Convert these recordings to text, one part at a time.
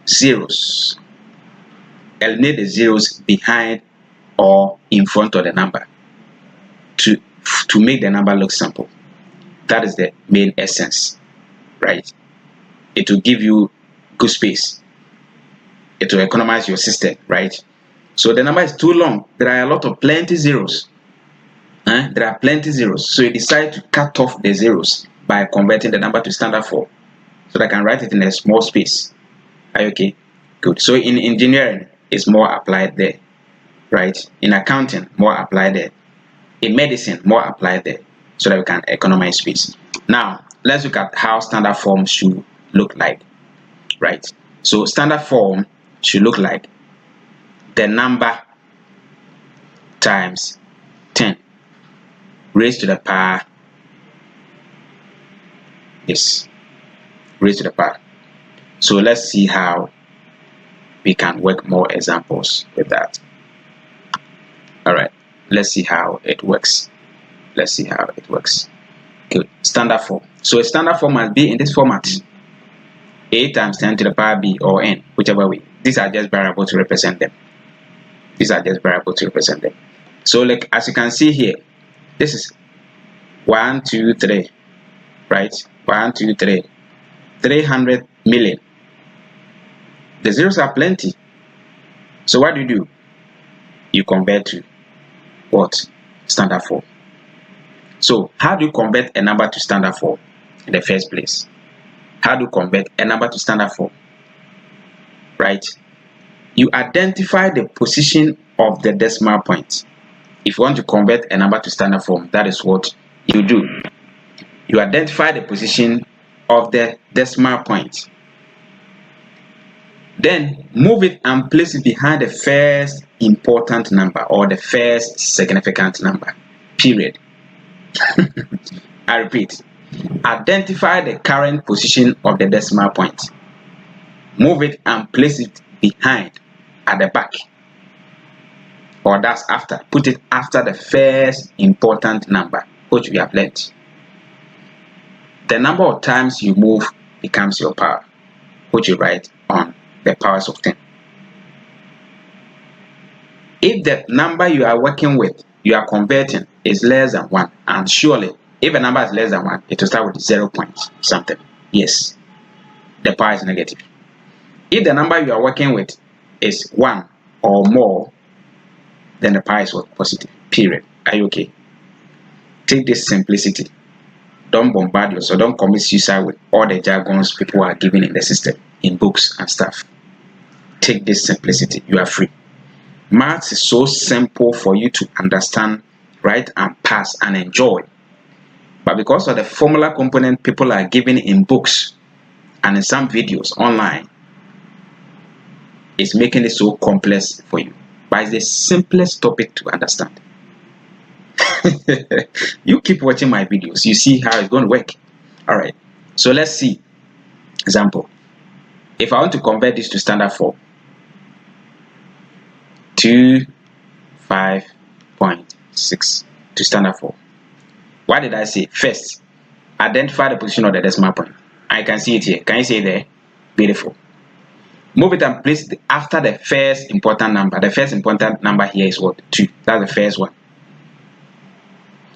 zeros. Eliminate the zeros behind or in front of the number to make the number look simple. That is the main essence, right? It will give you good space. It will economize your system, right? So the number is too long. There are plenty zeros. There are plenty zeros. So you decide to cut off the zeros by converting the number to standard form, so that I can write it in a small space. Are you okay? Good. So in engineering, it's more applied there, right? In accounting, more applied there. In medicine, more applied there, so that we can economize space. Now, let's look at how standard form should look like, right? So standard form should look like the number times 10 raised to the power, raised to the power. So let's see how we can work more examples with that. All right, let's see how it works. Good. Standard form. So a standard form must be in this format: a times 10 to the power b, or n, whichever way. These are just variables to represent them. So like as you can see here, this is 1, 2, 3, right? 1, 2, 3, 300 million. The zeros are plenty. So what do? You convert to what? Standard form. So how do you convert a number to standard form in the first place? How do you convert a number to standard form? Right? You identify the position of the decimal point. If you want to convert a number to standard form, that is what you do. You identify the position of the decimal point. Then move it and place it behind the first important number or the first significant number. Period. I repeat. Identify the current position of the decimal point. Move it and place it behind, at the back, or that's after. Put it after the first important number, which we have learned. The number of times you move becomes your power, which you write on the powers of 10. If the number you are working with, you are converting, is less than 1, and surely if a number is less than 1, it will start with 0 point something. Yes, the power is negative. If the number you are working with is 1 or more, then the power is what? Positive. Period. Are you okay? Take this simplicity. Don't bombard yourself. Don't commit suicide with all the jargons people are giving in the system, in books and stuff. Take this simplicity. You are free. Maths is so simple for you to understand, write, and pass and enjoy. But because of the formula component people are giving in books and in some videos online, it's making it so complex for you. But it's the simplest topic to understand. You keep watching my videos, you see how it's going to work. All right, so let's see. Example. If I want to convert this to standard form, 25.6 to standard form. What did I say? First, identify the position of the decimal point. I can see it here. Can you see it there? Beautiful. Move it and place it after the first important number. The first important number here is what? 2. That's the first one.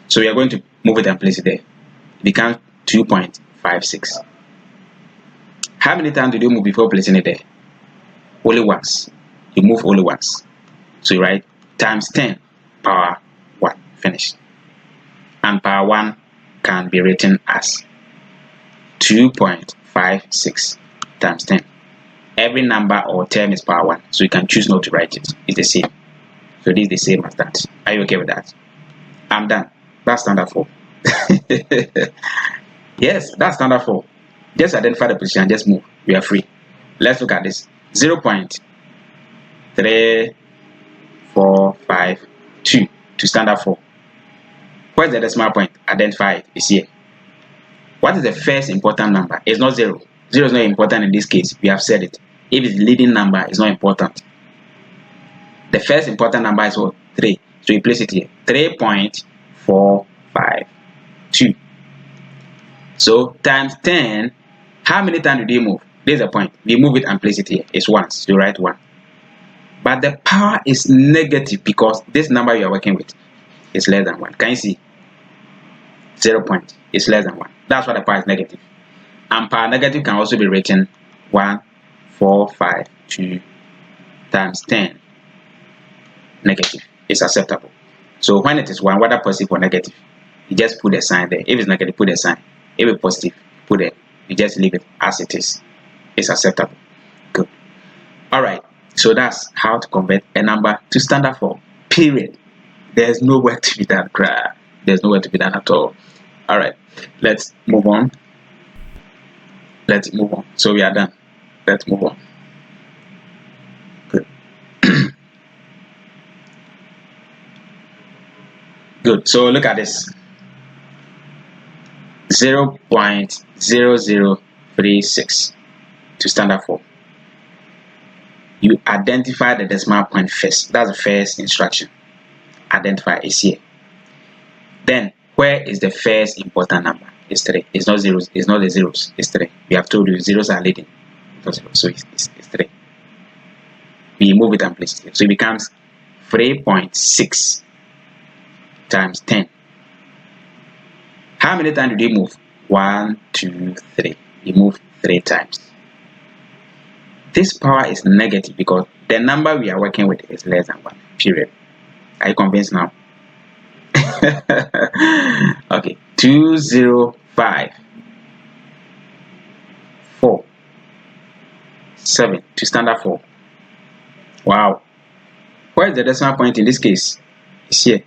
So we are going to move it and place it there. It becomes 2.56. How many times did you move before placing it there? Only once. You move only once. So you write times 10 power 1. Finish. And power 1 can be written as 2.56 times 10. Every number or term is power 1. So you can choose not to write it. It's the same. So this is the same as that. Are you okay with that? I'm done. That's standard form. Yes, that's standard form. Just identify the position and just move. We are free. Let's look at this. 0.3452 to standard form. Where's the decimal point? Identify it. It's here. What is the first important number? It's not 0. 0 is not important in this case. We have said it. If it's the leading number, it's not important. The first important number is what? 3. So you place it here. 3.452. So times 10. How many times did you move? This is the point. We move it and place it here. It's ones. So write 1. But the power is negative because this number you are working with is less than 1. Can you see? 0 point is less than 1. That's why the power is negative. And power negative can also be written 1,452 times 10 negative. It's acceptable. So when it is 1, whether positive or negative, you just put a sign there. If it's negative, put a sign. If it's positive, put it. You just leave it as it is. It's acceptable. Good. All right. So that's how to convert a number to standard form. Period. There's no work to be done. There's no work to be done at all. All right. Let's move on. Let's move on. So we are done. Let's move on. Good. Good. So look at this. 0.0036 to standard form. You identify the decimal point first. That's the first instruction. Identify is here. Then where is the first important number? It's 3. It's not zeros. It's not the zeros. It's 3. We have told you zeros are leading. So it's 3. We move it and place it here. So it becomes 3.6 times 10. How many times did you move? 1, 2, 3. You move 3 times. This power is negative because the number we are working with is less than 1. Period. Are you convinced now? Okay. 205 4 7 to standard form. Wow. Where is the decimal point in this case? It's here.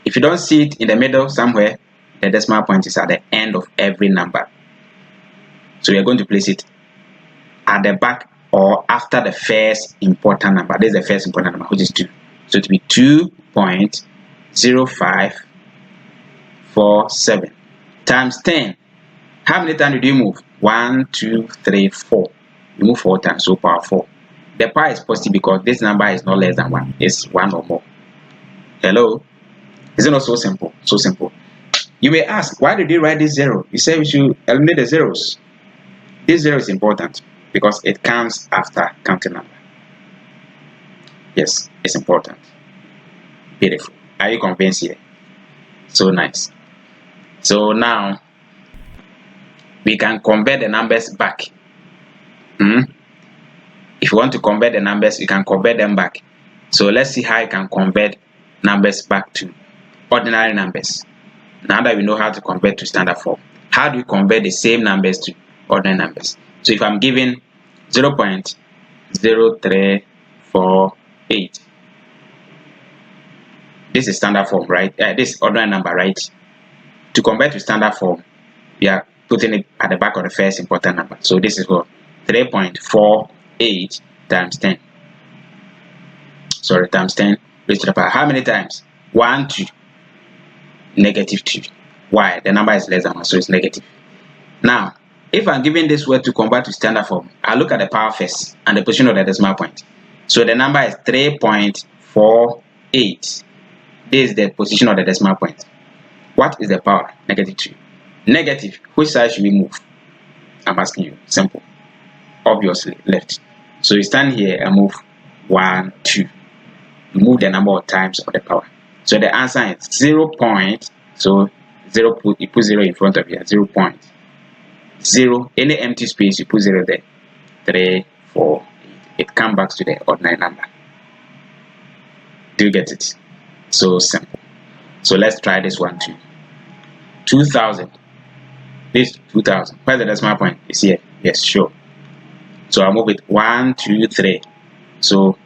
If you don't see it in the middle somewhere, the decimal point is at the end of every number. So we are going to place it at the back or after the first important number. This is the first important number, which is 2. So it will be 2.0547 times 10. How many times did you move? 1, 2, 3, 4. You move 4 times, so power 4. The power is positive because this number is not less than 1. It's 1 or more. Hello? Is it not so simple? So simple. You may ask, why did you write this 0? You say we should eliminate the zeros. This 0 is important because it comes after counting number. Yes, it's important. Beautiful. Are you convinced here? So nice. So now we can convert the numbers back. If you want to convert the numbers, you can convert them back. So let's see how you can convert numbers back to ordinary numbers. Now that we know how to convert to standard form, how do you convert the same numbers to ordinary numbers? So if I'm given 0.0348, this is standard form, right? This is ordinary number, right? To convert to standard form, we are putting it at the back of the first important number. So this is what 3.48 times 10. Sorry, times 10 raised to the power. How many times? 1, 2. Negative 2. Why? The number is less than 1, so it's negative. Now, if I'm given this word to convert to standard form, I look at the power first and the position of the decimal point. So the number is 3.48. This is the position of the decimal point. What is the power? Negative 2. Negative, which side should we move? I'm asking you. Simple. Obviously, left. So you stand here and move 1, 2. You move the number of times of the power. So the answer is 0. So 0, you put 0 in front of here. 0.0. Any empty space, you put 0 there. 3, 4, 8. It comes back to the ordinary number. Do you get it? So simple. So let's try this one too. 2000. This 2000. Where's the decimal point? It's here. Yes, sure. So I'll move it 1, 2, 3. So